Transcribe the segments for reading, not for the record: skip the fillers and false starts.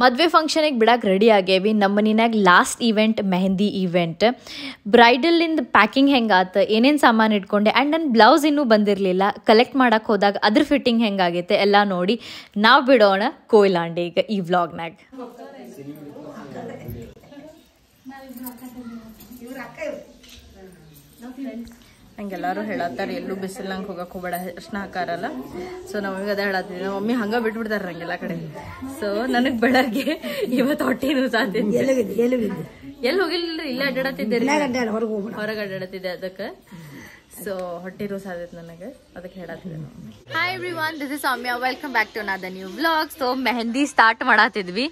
ಮದುವೆ ಫಂಕ್ಷನಿಗೆ ಬಿಡಕ್ಕೆ ರೆಡಿ ಆಗೇವಿ. ನಮ್ಮ ಮನಿನಾಗ ಲಾಸ್ಟ್ ಈವೆಂಟ್ ಮೆಹಂದಿ ಈವೆಂಟ್. ಬ್ರೈಡಲಿಂದ ಪ್ಯಾಕಿಂಗ್ ಹೆಂಗಾತ, ಏನೇನು ಸಾಮಾನು ಇಟ್ಕೊಂಡೆ, ಆ್ಯಂಡ್ ನನ್ನ ಬ್ಲೌಸ್ ಇನ್ನೂ ಬಂದಿರಲಿಲ್ಲ. ಕಲೆಕ್ಟ್ ಮಾಡಕ್ಕೆ ಹೋದಾಗ ಅದ್ರ ಫಿಟ್ಟಿಂಗ್ ಹೆಂಗಾಗೈತೆ ಎಲ್ಲ ನೋಡಿ ನಾವು ಬಿಡೋಣ ಕೊಯ್ಲಾಂಡಿಗೆ ಈ ವ್ಲಾಗ್ನಾಗ. ಹಂಗೆಲ್ಲರೂ ಹೇಳತ್ತಾರೆ ಎಲ್ಲೂ ಬಿಸಿಲ್ನಂಗೆ ಹೋಗಕ್ಕೆ ಹೋಗಬೇಡ, ಅರ್ಶನ ಹಾಕಾರಲ್ಲ. ಸೊ ನಮಗೆ ಅದೇ ಹೇಳತ್ತೀವಿ, ನಮ್ಮ ಮಮ್ಮಿ ಹಂಗೆ ಬಿಟ್ಬಿಡ್ತಾರೆ ಹಂಗೆಲ್ಲ ಕಡೆ. ಸೊ ನನಗೆ ಬೆಳಗ್ಗೆ ಇವತ್ತು ಹೊಟ್ಟೆ ಸಾಧ್ಯ ಎಲ್ಲಿ ಹೋಗಿಲ್ಲ, ಇಲ್ಲೇ ಅಡ್ಡಾಡತ್ತಿದ್ದೆ, ಹೊರಗೆ ಅಡ್ಡಾಡತ್ತಿದ್ದೆ. ಅದಕ್ಕೆ ಸೊ ಹೊಟ್ಟೆ ಸಾಧ್ಯತೆ ನನಗೆ, ಅದಕ್ಕೆ ಹೇಳತ್ತಿದ್ದೆ. Hi everyone, this is Soumya, welcome back to another new vlog. So mehndi start ಮಾಡತ್ತಿದ್ವಿ.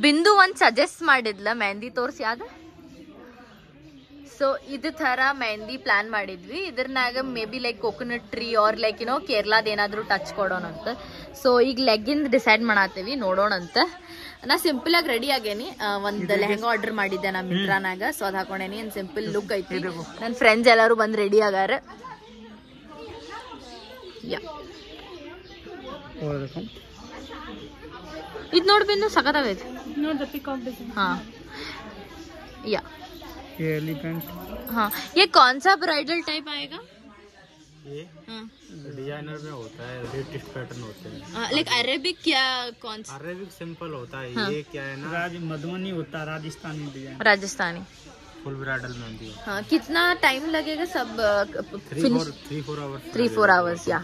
ಬಿಂದು ಒಂದು ಸಜೆಸ್ಟ್ ಮಾಡಿದ್ಲ ಮೆಹಂದಿ ತೋರಿಸಿ ಯಾವ್ದು. ಸೊ ಇದು ಥರ ಮೆಹಂದಿ ಪ್ಲಾನ್ ಮಾಡಿದ್ವಿ. ಇದ್ರನಾಗ maybe like coconut tree or like ಕೇರಳದ ಏನಾದರೂ ಟಚ್ ಕೊಡೋಣಂತ. ಸೊ ಈಗ ಲೆಗ್ಗಿಂದ ಡಿಸೈಡ್ ಮಾಡತ್ತೀವಿ, ನೋಡೋಣಂತ. ನಾ ಸಿಂಪಲ್ ಆಗಿ ರೆಡಿ ಆಗೇನಿ. ಒಂದು ಲೆಹಂಗಾ ಆರ್ಡರ್ ಮಾಡಿದ್ದೆ ನಾ ಮಿಂತ್ರಾನಾಗ. ಸೊ ಅದು ಹಾಕೊಂಡೇನಿ, ಒಂದು ಸಿಂಪಲ್ ಲುಕ್ ಐತಿ. ನನ್ನ ಫ್ರೆಂಡ್ಸ್ ಎಲ್ಲರೂ ಬಂದು ರೆಡಿ ಆಗಾರ. ಯಾ ಇದು ನೋಡ್ಬಿಂದು ಸಖತ್ತಾಗೈತಿ. ಹಾ या ये एलिफेंट. हाँ, ये कौन सा ब्राइडल टाइप आएगा? ये डिजाइनर में होता है, लेटेस्ट पैटर्न होते हैं. लाइक अरेबिक क्या कौन सा? अरेबिक सिंपल होता है. हाँ. ये क्या है ना, मधुबनी होता है, Rajasthani design. Rajasthani full bridal mehndi. हाँ, कितना टाइम लगेगा सब? 3-4 hours या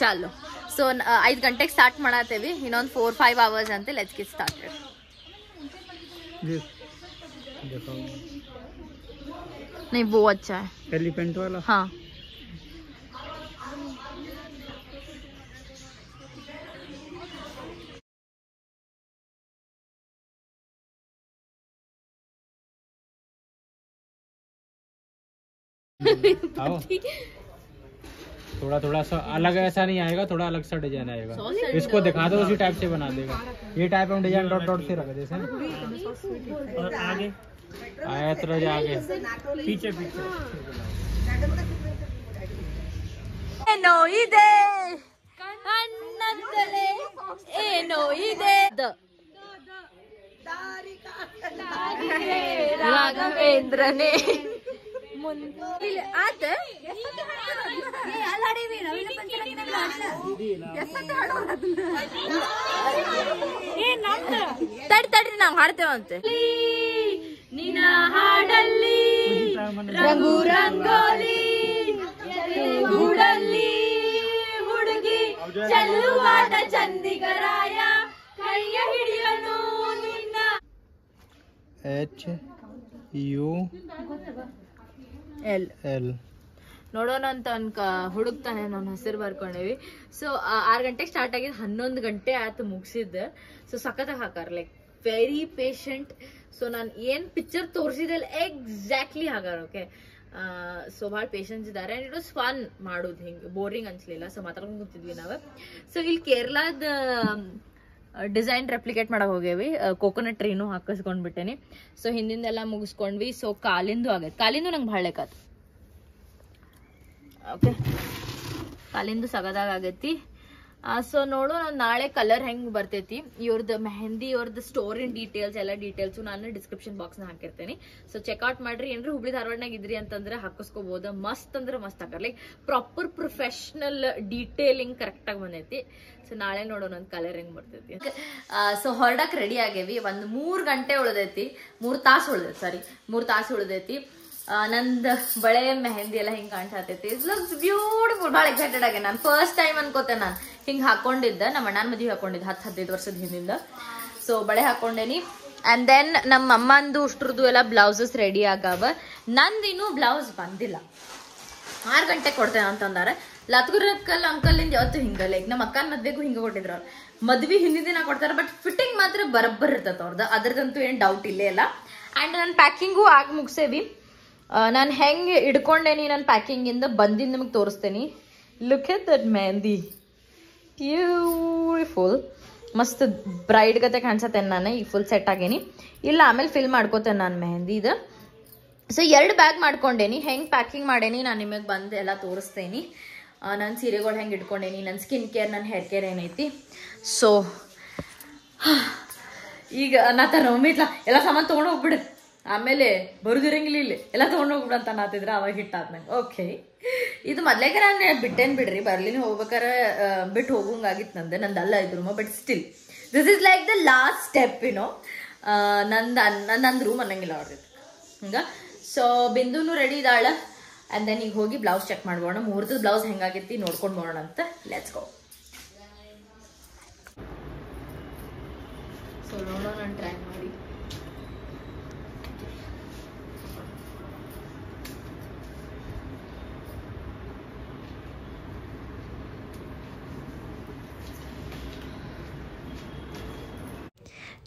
चलो. ಸೊ 5 ಗಂಟೆಗೆ ಸ್ಟಾರ್ಟ್ ಮಾಡತ್ತೇವಿ, ಇನ್ನೊಂದು 4-5 hours ಅಂತೆ. Let's get started. नहीं वो अच्छा है, एलिफेंट वाला. हाँ. आओ. थोड़ा थोड़ा सा अलग ऐसा नहीं आएगा, थोड़ा अलग सा डिजाइन आएगा. इसको दिखा दो, उसी टाइप से बना देगा. ये टाइप हम डिजाइन डॉट डॉट से रख जैसे. और आगे आया तरह आगे पीछे पीछे. ಏನೋ ಇದೆ ಕಣ್ಣಂತಲೇ ಏನೋ ಇದೆ ರಾಘವೇಂದ್ರನೇ ಆತ ತಡ್ರಿ ನಾವು ಹಾಡ್ತೇವಂತೆ. ನಿನ್ನ ಹಾಡಲ್ಲಿ ರಂಗು ರಂಗೋಲಿ ಗೂಡಲ್ಲಿ ಹುಡುಗಿ ಚೆಲ್ಲುವಾದ ಚಂದಿಗರಾಯ ಕೈಯ ಹಿಡಿಯನು ನಿನ್ನ. HUL ನೋಡೋಣ ಅಂತ ಹುಡುಕ್ತಾನೆ, ನನ್ನ ಹೆಸರು ಬರ್ಕೊಂಡೇವಿ. ಸೊ 6 ಗಂಟೆಗೆ ಸ್ಟಾರ್ಟ್ ಆಗಿದ್ದು, 11 ಗಂಟೆ ಆಯ್ತು ಮುಗಿಸಿದ್ದೆ. ಸೊ ಸಖತ್ತಾಗಿ ಹಾಕಾರ, ಲೈಕ್ ವೆರಿ ಪೇಷಂಟ್. ಸೊ ನಾನು ಏನ್ ಪಿಕ್ಚರ್ ತೋರಿಸಿದಲ್ಲ ಎಕ್ಸಾಕ್ಟ್ಲಿ ಹಾಗಾರ. ಓಕೆ, ಸೊ ಭಾಳ ಪೇಷನ್ಸ್ ಇದ್ದಾರೆ. ಆ್ಯಂಡ್ ಇಟ್ ವಾಸ್ ಫನ್ ಮಾಡೋದು, ಹಿಂಗೆ ಬೋರಿಂಗ್ ಅನ್ಸ್ಲಿಲ್ಲ. ಸೊ ಮಾತಾಡ್ಕೊಂಡು ಕೂತಿದ್ವಿ ನಾವು. ಸೊ ಇಲ್ಲಿ ಕೇರಳದ ಡಿಸೈನ್ ರೆಪ್ಲಿಕೇಟ್ ಮಾಡಕ್ ಹೋಗೇವಿ. ಕೋಕೋನಟ್ ಟ್ರೀನು ಹಾಕಿಸ್ಕೊಂಡ್ಬಿಟ್ಟೇನಿ. ಸೊ ಹಿಂದಿಂದೆಲ್ಲ ಮುಗಿಸ್ಕೊಂಡ್ವಿ. ಸೊ ಕಾಲಿಂದು ಆಗೈತೆ, ಕಾಲಿಂದು ನಂಗೆ ಭಾಳ ಲೆಕ್ಕಾತು. ಓಕೆ, ಕಾಲಿಂದು ಸಗದಾಗ ಆಗೈತಿ. ಸೊ ನೋಡು, ನಾನು ನಾಳೆ ಕಲರ್ ಹೆಂಗ್ ಬರ್ತೈತಿ ಇವ್ರದ್ದು ಮೆಹಂದಿ, ಇವ್ರದ್ದು ಸ್ಟೋರಿನ ಡೀಟೇಲ್ಸ್ ಎಲ್ಲ ಡೀಟೇಲ್ಸು ನಾನು ಡಿಸ್ಕ್ರಿಪ್ಷನ್ ಬಾಕ್ಸ್ನ ಹಾಕಿರ್ತೇನೆ. ಸೊ ಚೆಕ್ಔಟ್ ಮಾಡ್ರಿ. ಏನ್ರಿ ಹುಬ್ಳಿ ಧಾರವಾಡನಾಗ ಇದ್ರಿ ಅಂತಂದ್ರೆ ಹಾಕಿಸ್ಕೋಬಹುದು. ಮಸ್ತ್ ಅಂದ್ರೆ ಮಸ್ತ್ ಹಾಕಾರ, ಲೈಕ್ ಪ್ರಾಪರ್ ಪ್ರೊಫೆಷನಲ್ ಡೀಟೇಲಿಂಗ್ ಕರೆಕ್ಟಾಗಿ ಬಂದೈತಿ. ಸೊ ನಾಳೆ ನೋಡೋಣ ಒಂದು ಕಲರ್ ಹೆಂಗ್ ಬರ್ತೈತಿ. ಸೊ ಹೊರಡಕ್ ರೆಡಿ ಆಗೇವಿ. ಒಂದು 3 ಗಂಟೆ ಉಳ್ದೈತಿ, 3 ತಾಸು ಉಳ್ದೈತಿ. ನಂದು ಬಳೆ ಮೆಹಂದಿ ಎಲ್ಲ ಹಿಂಗೆ ಕಾಣ್ಸತೈತಿ. It looks beautiful. ಭಾಳ ಎಕ್ಸೈಟೆಡ್ ಆಗಿ ನಾನು ಫಸ್ಟ್ ಟೈಮ್ ಅನ್ಕೋತೆ ನಾನು ಹಿಂಗೆ ಹಾಕೊಂಡಿದ್ದೆ. ನಮ್ಮ ಅಣ್ಣನ ಮದುವೆ ಹಾಕೊಂಡಿದ್ದೆ 10-15 ವರ್ಷದ ಹಿಂದಿಂದ. ಸೊ ಬಳೆ ಹಾಕೊಂಡೇನಿ. ಆ್ಯಂಡ್ ದೆನ್ ನಮ್ಮ ಅಮ್ಮಂದು ಅಷ್ಟ್ರದ್ದು ಎಲ್ಲ ಬ್ಲೌಸಸ್ ರೆಡಿ ಆಗಾವ. ನಂದಿನ್ನೂ ಬ್ಲೌಸ್ ಬಂದಿಲ್ಲ. 6 ಗಂಟೆಗೆ ಕೊಡ್ತೇನೆ ಅಂತಂದಾರೆ. ಲತ್ಗುರಕ್ಕಲ್ ಅಂಕಲಿಂದ ಯಾವತ್ತು ಹಿಂಗೆ, ಲೈಕ್ ನಮ್ಮ ಅಕ್ಕನ ಮದ್ವೆಗೂ ಹಿಂಗೆ ಕೊಟ್ಟಿದ್ರು ಅವ್ರು. ಮದ್ವೆ ಹಿಂದಿನ ದಿನ ಕೊಡ್ತಾರೆ, ಬಟ್ ಫಿಟ್ಟಿಂಗ್ ಮಾತ್ರ ಬರಬ್ಬರ್ ಇರ್ತೈತೆ ಅವ್ರದ್ದು, ಅದ್ರದಂತೂ ಏನು ಡೌಟ್ ಇಲ್ಲೇ ಇಲ್ಲ. ಆ್ಯಂಡ್ ನನ್ನ ಪ್ಯಾಕಿಂಗು ಆಗಿ ಮುಗಿಸೇವಿ. ನಾನು ಹೆಂಗೆ ಇಡ್ಕೊಂಡೇನಿ ನನ್ನ ಪ್ಯಾಕಿಂಗಿಂದ ಬಂದಿದ್ದು ನಿಮಗೆ ತೋರಿಸ್ತೇನೆ. Look at that mehndi, beautiful. ಮಸ್ತ್ ಬ್ರೈಡ್ ಗತೆ ಕಾಣಿಸತ್ತೇನೆ ನಾನು. ಈಗ ಫುಲ್ ಸೆಟ್ ಆಗೇನಿ. ಇಲ್ಲ ಆಮೇಲೆ ಫಿಲ್ ಮಾಡ್ಕೋತೇನೆ ನಾನು ಮೆಹಂದಿ ಇದು. ಸೊ 2 ಬ್ಯಾಗ್ ಮಾಡ್ಕೊಂಡೇನಿ. ಹೆಂಗೆ ಪ್ಯಾಕಿಂಗ್ ಮಾಡೇನಿ ನಾನು ನಿಮಗೆ ಬಂದು ಎಲ್ಲ ತೋರಿಸ್ತೇನೆ. ನನ್ನ ಸೀರೆಗಳು ಹೆಂಗೆ ಇಟ್ಕೊಂಡೇನಿ, ನನ್ನ ಸ್ಕಿನ್ ಕೇರ್, ನನ್ನ ಹೇರ್ ಕೇರ್ ಏನೈತಿ. ಸೊ ಈಗ ನಾ ತರೋಮಿತ್ಲ ಎಲ್ಲ ಸಾಮಾನು ತೊಗೊಂಡು ಹೋಗ್ಬಿಡು, ಆಮೇಲೆ ಬರುದಿರಂಗಿಲ್ಲ ಇಲ್ಲಿ ಎಲ್ಲ ತೊಗೊಂಡು ಹೋಗ್ಬಿಡು ಅಂತ ನಾತಿದ್ರೆ ಅವಾಗ ಹಿಟ್ಟಾದ್ಮೇಲೆ. ಓಕೆ, ಇದು ಮೊದ್ಲೇಕ ನಾನು ಬಿಟ್ಟೇನು ಬಿಡ್ರಿ, ಬರ್ಲಿನ ಹೋಗ್ಬೇಕಾರೆ ಬಿಟ್ಟು ಹೋಗಂಗಾಗಿತ್ತು ನಂದು ಅಲ್ಲ ಇದ್ರು. But still this is like the last step ಏನೋ. ನಂದು ರೂಮ್ ಅನ್ನಂಗಿಲ್ಲ ಅವ್ರದ್ದು ಹಂಗ. ಸೊ ಬಿಂದುನು ರೆಡಿ ಇದ್ದಾಳ. ಆ್ಯಂಡ್ ದೆನ್ ಈಗ ಹೋಗಿ ಬ್ಲೌಸ್ ಚೆಕ್ ಮಾಡ್ಬೋಣ, ಮುಹೂರ್ತದ ಬ್ಲೌಸ್ ಹೆಂಗಾಗೈತಿ ನೋಡ್ಕೊಂಡು ಬರೋಣ ಅಂತ. Let's go. ಸೊ ನೋಡೋಣ, ನಾನು ಟ್ರೈ ಮಾಡಿ.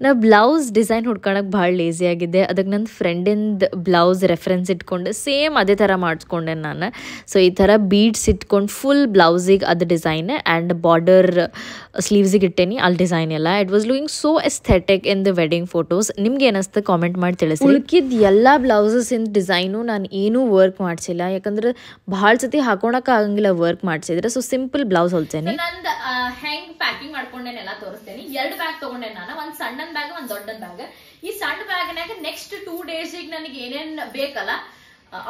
ನಾ ಬ್ಲೌಸ್ ಡಿಸೈನ್ ಹುಡ್ಕೊಳಕ್ಕೆ ಭಾಳ ಲೇಸಿ ಆಗಿದ್ದೆ. ಅದಕ್ಕೆ ನನ್ನ ಫ್ರೆಂಡಿಂದ ಬ್ಲೌಸ್ ರೆಫರೆನ್ಸ್ ಇಟ್ಕೊಂಡು ಸೇಮ್ ಅದೇ ಥರ ಮಾಡಿಸ್ಕೊಂಡೆ ನಾನು. ಸೊ ಈ ಥರ ಬೀಡ್ಸ್ ಇಟ್ಕೊಂಡು ಫುಲ್ ಬ್ಲೌಸಿಗೆ ಅದು ಡಿಸೈನ್ ಆ್ಯಂಡ್ ಬಾರ್ಡರ್ ಸ್ಲೀವ್ಸಿಗೆ ಇಟ್ಟೇನಿ ಅಲ್ಲಿ ಡಿಸೈನ್ ಎಲ್ಲ. It was looking so aesthetic in the wedding photos. ನಿಮ್ಗೆ ಏನಿಸ್ತು ಕಾಮೆಂಟ್ ಮಾಡಿ ತಿಳಿಸಿ. ಉಳ್ಕಿದ ಎಲ್ಲ ಬ್ಲೌಸಸ್ಸಿಂದ ಡಿಸೈನು ನಾನು ಏನೂ ವರ್ಕ್ ಮಾಡಿಸಿಲ್ಲ, ಯಾಕಂದ್ರೆ ಭಾಳ ಸತಿ ಹಾಕೊಳಕ್ಕೆ ಆಗಂಗಿಲ್ಲ ವರ್ಕ್ ಮಾಡಿಸಿದ್ರೆ. ಸೊ ಸಿಂಪಲ್ ಬ್ಲೌಸ್ ಹೊಲ್ತೇನೆ. ನಂದು ಹೆಂಗ್ ಪ್ಯಾಕಿಂಗ್ ಮಾಡ್ಕೊಂಡೇನೆಲ್ಲ ತೋರಿಸ್ತೇನೆ. 2 ಬ್ಯಾಗ್ ತಗೊಂಡೆ ನಾನು, ಒಂದು ಸಣ್ಣ ಬ್ಯಾಗ್, ಒಂದು ದೊಡ್ಡ ಬ್ಯಾಗ್. ಈ ಸಣ್ಣ ಬ್ಯಾಗ್ನಾಗ ನೆಕ್ಸ್ಟ್ 2 days ನನಗೆ ಏನೇನ್ ಬೇಕಲ್ಲ,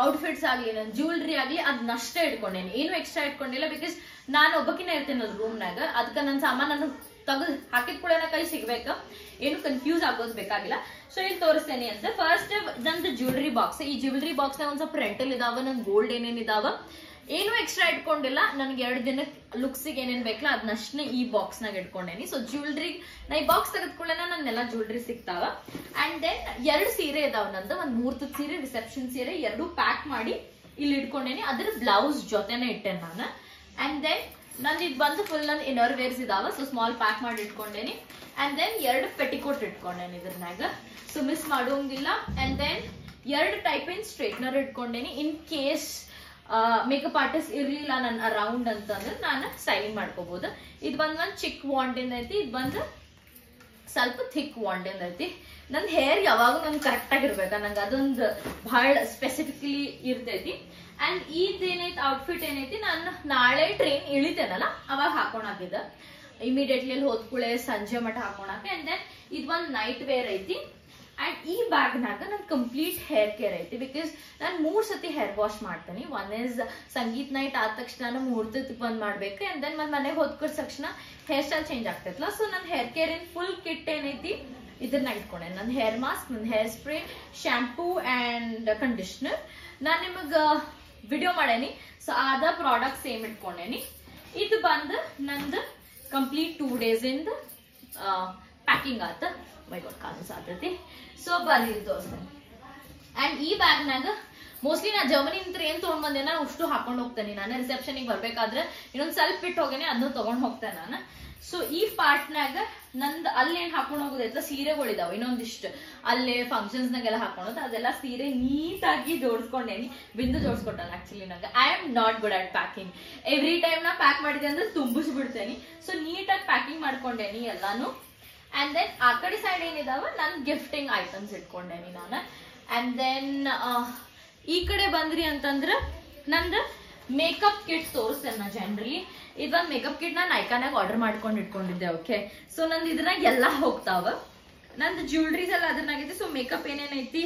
ಔಟ್ಫಿಟ್ಸ್ ಆಗ್ಲಿ, ನನ್ ಜ್ಯುವೆಲ್ರಿ ಆಗ್ಲಿ, ಅದನ್ನಷ್ಟೇ ಇಟ್ಕೊಂಡೇನಿ, ಏನು ಎಕ್ಸ್ಟ್ರಾ ಇಟ್ಕೊಂಡಿಲ್ಲ. ಬಿಕಾಸ್ ನಾನು ಒಬ್ಬಕಿನ ಇರ್ತೇನಲ್ಲ ರೂಮ್ನಾಗ, ಅದಕ್ಕೆ ನನ್ನ ಸಾಮಾನು ತೆಗೆದು ಹಾಕಿದ ಕೂಡ ಕೈ ಸಿಗ್ಬೇಕು, ಏನು ಕನ್ಫ್ಯೂಸ್ ಆಗೋದು ಬೇಕಾಗಿಲ್ಲ. ಸೊ ಇಲ್ಲಿ ತೋರಿಸ್ತೇನೆ ಅಂತ. ಫಸ್ಟ್ ನಂದು ಜ್ಯುವೆಲ್ರಿ ಬಾಕ್ಸ್. ಈ ಜ್ಯುವೆಲ್ರಿ ಬಾಕ್ಸ್ ನಾಗ ಒಂದ್ ಸ್ವಲ್ಪ ರೆಂಟಲ್ ಇದಾವ, ನನ್ ಗೋಲ್ಡ್ ಏನೇನ್ ಇದಾವ, ಏನು ಎಕ್ಸ್ಟ್ರಾ ಇಟ್ಕೊಂಡಿಲ್ಲ. ನನ್ಗೆ 2 ದಿನಕ್ಕೆ ಲುಕ್ಸಿಗೆ ಏನೇನ್ ಬೇಕಲ್ಲ ಅದನ್ನಷ್ಟೇ ಈ ಬಾಕ್ಸ್ ನಾಗ ಇಟ್ಕೊಂಡೇನಿ. ಸೊ ಜ್ಯುವೆಲ್ರಿ ನಾ ಈ ಬಾಕ್ಸ್ ತೆಗೆದ್ಕೊಳ್ಳೇನ ನನ್ನೆಲ್ಲ ಜ್ಯುವೆಲ್ರಿ ಸಿಗ್ತಾವ. ಅಂಡ್ ದೆನ್ 2 ಸೀರೆ ಇದಾವ ನಂದು, ಒಂದ್ ಮುಹೂರ್ತದ ಸೀರೆ, ರಿಸೆಪ್ಷನ್ ಸೀರೆ, 2 ಪ್ಯಾಕ್ ಮಾಡಿ ಇಲ್ಲಿ ಇಟ್ಕೊಂಡೇನಿ. ಅದ್ರ ಬ್ಲೌಸ್ ಜೊತೆನೆ ಇಟ್ಟೇನೆ ನಾನು. ಅಂಡ್ ದೆನ್ ನಂದು ಇದು ಬಂದು ಫುಲ್ ನನ್ನ ಇನ್ನರ್ ವೇರ್ಸ್ ಇದಾವ. ಸೊ ಸ್ಮಾಲ್ ಪ್ಯಾಕ್ ಮಾಡಿ ಇಟ್ಕೊಂಡೇನಿ. ಅಂಡ್ ದೆನ್ 2 ಪೆಟಿಕೋಟ್ ಇಟ್ಕೊಂಡೇನಿ ಇದ್ರನಾಗ, ಸೊ ಮಿಸ್ ಮಾಡೋಂಗಿಲ್ಲ. And then 2 type in straightener ಇಟ್ಕೊಂಡೇನಿ, ಇನ್ ಕೇಸ್ ಮೇಕಪ್ ಆರ್ಟಿಸ್ಟ್ ಇರ್ಲಿಲ್ಲ ನನ್ನ ಅರೌಂಡ್ ಅಂತಂದ್ರೆ ನಾನು ಸ್ಟೈಲಿಂಗ್ ಮಾಡ್ಕೋಬಹುದು. ಇದು ಬಂದ್ ಒಂದು ಚಿಕ್ ವಾಂಡಿಂದ ಐತಿ, ಇದು ಬಂದು ಸ್ವಲ್ಪ ಥಿಕ್ ವಾಂಡಿಂದ ಐತಿ. ನನ್ ಹೇರ್ ಯಾವಾಗೂ ನನ್ ಕರೆಕ್ಟ್ ಆಗಿರ್ಬೇಕ, ನಂಗೆ ಅದೊಂದು ಬಹಳ ಸ್ಪೆಸಿಫಿಕಲಿ ಇರ್ತೈತಿ. ಅಂಡ್ ಇದೇನೈತಿ ಔಟ್ಫಿಟ್ ಏನೈತಿ, ನಾನು ನಾಳೆ ಟ್ರೈನ್ ಇಳಿತೇನಲ್ಲ ಅವಾಗ ಹಾಕೋಣಾಗಿದ್ದ, ಇಮಿಡಿಯೇಟ್ಲಿ ಅಲ್ಲಿ ಹೋದ್ಕೂಳೆ ಸಂಜೆ ಮಠ ಹಾಕೋಣಕ್ಕೆ. ಅಂಡ್ ದೆನ್ ಇದು ಒಂದು ನೈಟ್ ವೇರ್ ಐತಿ. ಅಂಡ್ ಈ ಬ್ಯಾಗ್ನಾಗ ನನ್ ಕಂಪ್ಲೀಟ್ ಹೇರ್ ಕೇರ್ ಐತಿ. ಬಿಕಾಸ್ ನಾನು 3 ಸತಿ ಹೇರ್ ವಾಶ್ ಮಾಡ್ತೇನೆ. ಒನ್ ಇಸ್ ಸಂಗೀತ್ ನೈಟ್ ಆದ ತಕ್ಷಣ ಮುಹೂರ್ತಕ್ಕೆ ಬಂದ್ ಮಾಡ್ಬೇಕು. ಅಂಡ್ ದೆನ್ ಮನೆಗೆ ಹೋದ್ಕೊಡ್ ತಕ್ಷಣ ಹೇರ್ ಸ್ಟೈಲ್ ಚೇಂಜ್ ಆಗ್ತೈತಲ್ಲ. ಸೊ ನನ್ನ hair care in full kit ಏನೈತಿ ಇದನ್ನ ಇಟ್ಕೊಂಡೆ. ನನ್ನ ಹೇರ್ ಮಾಸ್ಕ್, ನನ್ನ hair spray, shampoo and conditioner ನಾನ್ ನಿಮಗ ವಿಡಿಯೋ ಮಾಡೇನಿ. ಸೊ ಅದ ಪ್ರಾಡಕ್ಟ್ ಸೇಮ್ ಇಟ್ಕೊಂಡೇನಿ. ಇದು ಬಂದು ನಂದು ಕಂಪ್ಲೀಟ್ 2 days ಇಂದ ಪ್ಯಾಕಿಂಗ್ ಆತ. ಮೈ ಗಾಡ್ ಕಾಣಿಸ್ ಆಗ್ತೈತಿ. ಸೊ ಬರ್ರಿ ತೋರಿಸ್ತೇನೆ. ಅಂಡ್ ಈ ಬ್ಯಾಗ್ನಾಗ ಮೋಸ್ಟ್ಲಿ ನಾ ಜರ್ಮನಿ ನಿಂತ್ರ ಏನ್ ತಗೊಂಡ್ ಬಂದೆ ನಾನು ಅಷ್ಟು ಹಾಕೊಂಡ್ ಹೋಗ್ತೇನೆ. ನಾನು ರಿಸೆಪ್ಷನ್ ಬರ್ಬೇಕಾದ್ರೆ ಇನ್ನೊಂದ್ ಸ್ವಲ್ಪ ಬಿಟ್ಟು ಹೋಗೇನೆ, ಅದನ್ನ ತಗೊಂಡ್ ಹೋಗ್ತೇನೆ ನಾನು. ಸೊ ಈ ಪಾರ್ಟ್ನಾಗ ನಂದು ಅಲ್ಲೇನ್ ಹಾಕೊಂಡ್ ಹೋಗೋದೈತ ಸೀರೆಗಳಿದಾವ ಇನ್ನೊಂದಿಷ್ಟು, ಅಲ್ಲೇ ಫಂಕ್ಷನ್ಸ್ ನಾಗೆಲ್ಲ ಹಾಕೊಂಡ್ ಅದೆಲ್ಲ ಸೀರೆ ನೀಟಾಗಿ ಜೋಡಿಸ್ಕೊಂಡೇನಿ. ಬಿಂದು ಜೋಡಿಸ್ಕೊಟ್ಟಾನ ಆಕ್ಚುಲಿ ನಂಗೆ. I am not good at packing. Every time ನಾ ಪ್ಯಾಕ್ ಮಾಡಿದೆ ಅಂದ್ರೆ ತುಂಬಿಸ್ಬಿಡ್ತೇನೆ. ಸೊ ನೀಟಾಗಿ ಪ್ಯಾಕಿಂಗ್ ಮಾಡ್ಕೊಂಡೇನಿ ಎಲ್ಲಾನು. ಅಂಡ್ ದೆನ್ ಆ ಕಡೆ ಸೈಡ್ ಏನಿದಾವ ನನ್ ಗಿಫ್ಟಿಂಗ್ ಐಟಮ್ಸ್ ಇಟ್ಕೊಂಡೇನಿ ನಾನು. ಅಂಡ್ ದೆನ್ ಈ ಕಡೆ ಬಂದ್ರಿ ಅಂತಂದ್ರ ನಂದು ಮೇಕಪ್ ಕಿಟ್ ತೋರಿಸ್ತೇನೆ ನಾ ಜನರಲಿ. ಇದೊಂದು ಮೇಕಪ್ ಕಿಟ್ ನಾನು ನೈಕಾನಾಗ ಆರ್ಡರ್ ಮಾಡ್ಕೊಂಡು ಇಟ್ಕೊಂಡಿದ್ದೆ. ಓಕೆ, ಸೊ ನಂದು ಇದ್ರಾಗ ಎಲ್ಲಾ ಹೋಗ್ತಾವ. ನಂದು ಜ್ಯುವೆಲ್ರೀಸ್ ಎಲ್ಲ ಅದ್ರನಾಗೈತಿ. ಸೊ ಮೇಕಪ್ ಏನೇನೈತಿ,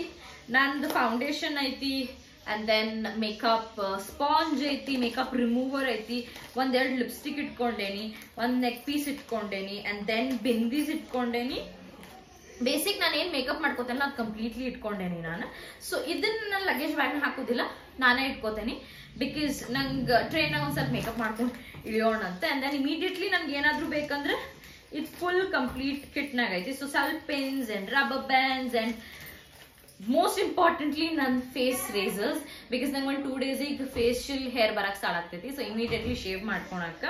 ನಂದು ಫೌಂಡೇಶನ್ ಐತಿ, ಅಂಡ್ ದೆನ್ ಮೇಕಪ್ ಸ್ಪಾಂಜ್ ಐತಿ, ಮೇಕಪ್ ರಿಮೂವರ್ ಐತಿ, 1-2 ಲಿಪ್ಸ್ಟಿಕ್ ಇಟ್ಕೊಂಡೇನಿ, 1 ನೆಕ್ ಪೀಸ್ ಇಟ್ಕೊಂಡೇನಿ, ಅಂಡ್ ದೆನ್ ಬಿಂದೀಸ್ ಇಟ್ಕೊಂಡೇನಿ. ಬೇಸಿಕ್ ನಾನು ಏನ್ ಮೇಕಪ್ ಮಾಡ್ಕೋತೇನೆ ಅದು ಕಂಪ್ಲೀಟ್ಲಿ ಇಟ್ಕೊಂಡೇನಿ ನಾನು. ಸೊ ಇದನ್ನ ನಾನು ಲಗೇಜ್ ಬ್ಯಾಗ್ ಹಾಕೋದಿಲ್ಲ, ನಾನೇ ಇಟ್ಕೋತೇನಿ. ಬಿಕಾಸ್ ನಂಗೆ ಟ್ರೈನಾಗ ಒಂದ್ ಸ್ವಲ್ಪ ಮೇಕಪ್ ಮಾಡ್ಕೊಂಡು ಇಳಿಯೋಣ ಅಂತ. ಅಂಡ್ ದೆನ್ ಇಮಿಡಿಯೇಟ್ಲಿ ನನ್ಗೆ ಏನಾದ್ರು ಬೇಕಂದ್ರೆ ಇದು ಫುಲ್ ಕಂಪ್ಲೀಟ್ ಕಿಟ್ನಾಗ ಐತಿ. ಸೊ ಸ್ವಲ್ಪ pens and rubber bands and most importantly ನನ್ನ ಫೇಸ್ ರೇಸರ್ಸ್. ಬಿಕಾಸ್ ನಂಗೆ 1-2 days ಈಗ ಫೇಶಿಯಲ್ ಹೇರ್ ಬರಕ್ ಸ್ಟಾರ್ಟ್ ಆಗ್ತೈತಿ. ಸೊ ಇಮಿಡಿಯೇಟ್ಲಿ ಶೇವ್ ಮಾಡ್ಕೊಳಕ.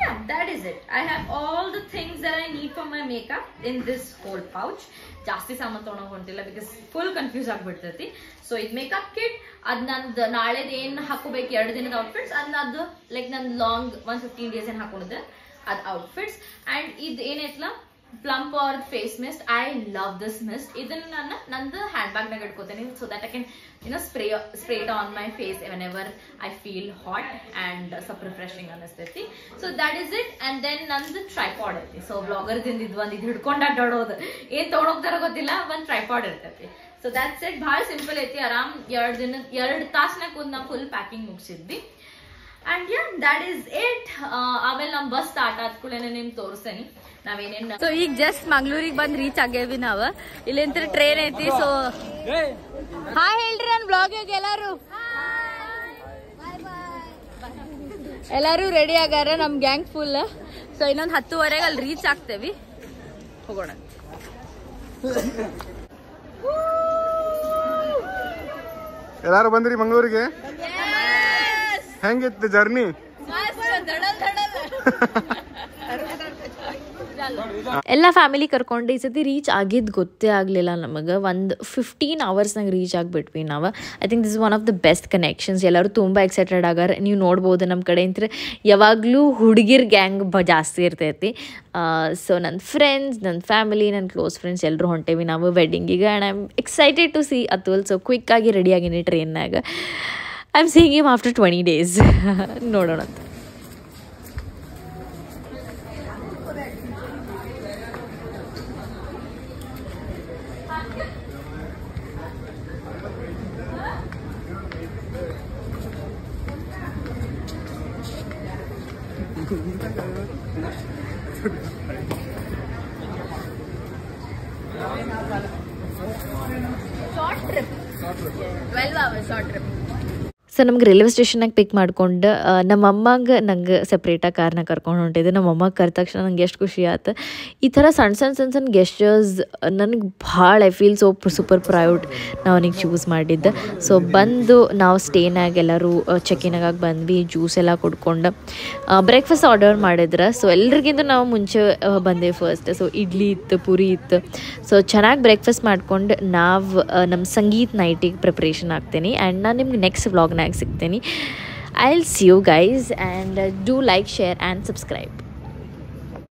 Yeah, that is it. I have all the things that I need for my makeup in this whole pouch. ಜಾಸ್ತಿ ಸಾಮಾನು ತೊಗೊಂಡು ಹೊಂಟಿಲ್ಲ because full confuse ಆಗ್ಬಿಡ್ತೈತಿ. So ಇದು makeup kit, ಅದ್ ನಂದು ನಾಳೆದು ಏನ್ ಹಾಕೋಬೇಕು 2 ದಿನದ ಔಟ್ಫಿಟ್ಸ್, ಅದು ಲೈಕ್ ನನ್ ಲಾಂಗ್ 115 days ಏನ್ ಹಾಕೊಂಡಿದ್ದೆ ಅದ್ ಔಟ್ಫಿಟ್ಸ್. ಅಂಡ್ ಇದು ಏನೈತ್ಲ ಪ್ಲಂಪ್ ಅವ್ರ face mist. I love this mist. ಇದನ್ನ ನಾನು ನಂದು ಹ್ಯಾಂಡ್ ಬ್ಯಾಗ್ ನಾಗ ಇಟ್ಕೋತೇನೆ so that I can spray it on my face whenever I feel hot and ಸ್ವಲ್ಪ ರಿಫ್ರೆಶಿಂಗ್ ಅನಿಸ್ತೈತಿ. So that is it. And then ನಂದು tripod ಐತಿ. So ಬ್ಲಾಗರ್ದಿಂದ ಇದು ಹಿಡ್ಕೊಂಡ್ ಅಡ್ಡಾಡೋದು ಏನ್ ತಗೊಂಡೋಗ್ತಾರ ಗೊತ್ತಿಲ್ಲ, ಒಂದ್ ಟ್ರೈಪಾಡ್ ಇರ್ತೈತಿ. So that's it. ಭಾಳ ಸಿಂಪಲ್ ಐತಿ. ಆರಾಮ್ 2 ತಾಸ್ನಾಗ ಕೂತ್ ನಾವು ಫುಲ್ ಪ್ಯಾಕಿಂಗ್ ಮುಗಿಸಿದ್ವಿ. And yeah that is it. ಆಮೇಲೆ ನಮ್ ಬಸ್ ಸ್ಟಾರ್ಟ್ ಆದ ಕೂಡಲೇ ನಿಮ್ಗೆ ತೋರಿಸ್ತೇನೆ ನಾವೇನೇನ್. ಸೊ ಈಗ ಜಸ್ಟ್ ಮಂಗ್ಳೂರಿಗೆ ಬಂದ್ ರೀಚ್ ಆಗೇವಿ ನಾವ್. ಇಲ್ಲಿಂದ ಟ್ರೈನ್ ಐತಿ. ಸೊ ಹಾಯ್ ಹೇಳ್ರಿ ನನ್ ಬ್ಲಾಗಿಗೆ ಎಲ್ಲಾರು ರೆಡಿ ಆಗಾರ ನಮ್ ಗ್ಯಾಂಗ್ ಫುಲ್. ಸೊ ಇನ್ನೊಂದ್ 10:15 ಅಲ್ಲಿ ರೀಚ್ ಆಗ್ತೇವಿ. ಹೋಗೋಣ. ಎಲ್ಲಾರು ಬಂದ್ರಿ ಮಂಗಳೂರಿಗೆ? ಹೆಂಗಿತ್ತು ಜರ್ನಿ? ಎಲ್ಲ ಫ್ಯಾಮಿಲಿ ಕರ್ಕೊಂಡು ಈ ಸತಿ ರೀಚ್ ಆಗಿದ್ದು ಗೊತ್ತೇ ಆಗಲಿಲ್ಲ ನಮಗೆ. ಒಂದು 15 ಅವರ್ಸ್ನಾಗ ರೀಚ್ ಆಗಿಬಿಟ್ವಿ ನಾವು. I think this is one of the best connections. ಎಲ್ಲರೂ ತುಂಬ ಎಕ್ಸೈಟೆಡ್ ಆಗಾರ. ನೀವು ನೋಡ್ಬೋದು ನಮ್ಮ ಕಡೆ ಅಂತ ಯಾವಾಗಲೂ ಹುಡುಗಿರ್ ಗ್ಯಾಂಗ್ ಜಾಸ್ತಿ ಇರ್ತೈತಿ. ಸೊ ನನ್ನ ಫ್ರೆಂಡ್ಸ್, ನನ್ನ ಫ್ಯಾಮಿಲಿ, ನನ್ನ ಕ್ಲೋಸ್ ಫ್ರೆಂಡ್ಸ್ ಎಲ್ಲರೂ ಹೊಂಟೇವಿ ನಾವು ವೆಡ್ಡಿಂಗಿಗೆ. And I am excited to see Atul. So ಕ್ವಿಕ್ಕಾಗಿ ರೆಡಿ ಆಗೀನಿ ಟ್ರೈನ್ನಾಗ. I am seeing him after 20 days. ನೋಡೋಣ ಅಂತ. Short trip, 12 hours short trip. So ನಮ್ಗೆ ರೈಲ್ವೆ ಸ್ಟೇಷನ್ನಾಗ ಪಿಕ್ ಮಾಡ್ಕೊಂಡು ನಮ್ಮ ಅಮ್ಮಂಗೆ ನಂಗೆ ಸಪ್ರೇಟಾಗಿ ಕಾರ್ನಾಗ ಕರ್ಕೊಂಡು ಹೊಂಟಿದ್ದೆ. ನಮ್ಮ ಅಮ್ಮಗೆ ಕರೆದ ತಕ್ಷಣ ನಂಗೆ ಎಷ್ಟು ಖುಷಿ ಆಯ್ತು. ಈ ಥರ ಸಣ್ಣ ಗೆಸ್ಚರ್ಸ್ ನನಗೆ ಭಾಳ ಐ ಫೀಲ್ ಸೂಪರ್ ಪ್ರೌಡ್ ನಾವು ಅವನಿಗೆ ಚೂಸ್ ಮಾಡಿದ್ದೆ. ಸೊ ಬಂದು ನಾವು ಸ್ಟೇನಾಗ ಎಲ್ಲರೂ ಚೆಕಿನಾಗಾಗಿ ಬಂದ್ವಿ. ಜ್ಯೂಸ್ ಎಲ್ಲ ಕುಡ್ಕೊಂಡು ಬ್ರೇಕ್ಫಾಸ್ಟ್ ಆರ್ಡರ್ ಮಾಡಿದ್ರೆ. ಸೊ ಎಲ್ರಿಗಿಂತ ನಾವು ಮುಂಚೆ ಬಂದೇವು ಫಸ್ಟ್. ಸೊ ಇಡ್ಲಿ ಇತ್ತು, ಪೂರಿ ಇತ್ತು. ಸೊ ಚೆನ್ನಾಗಿ ಬ್ರೇಕ್ಫಾಸ್ಟ್ ಮಾಡ್ಕೊಂಡು ನಾವು ನಮ್ಮ ಸಂಗೀತ್ ನೈಟಿಗೆ ಪ್ರಿಪ್ರೇಷನ್ ಆಗ್ತೀನಿ. ಆ್ಯಂಡ್ ನಾನು ನಿಮ್ಗೆ ನೆಕ್ಸ್ಟ್ ವ್ಲಾಗ್ನಾಗ ಸಿಗ್ತೀನಿ. I'll see you guys and do like, share and subscribe.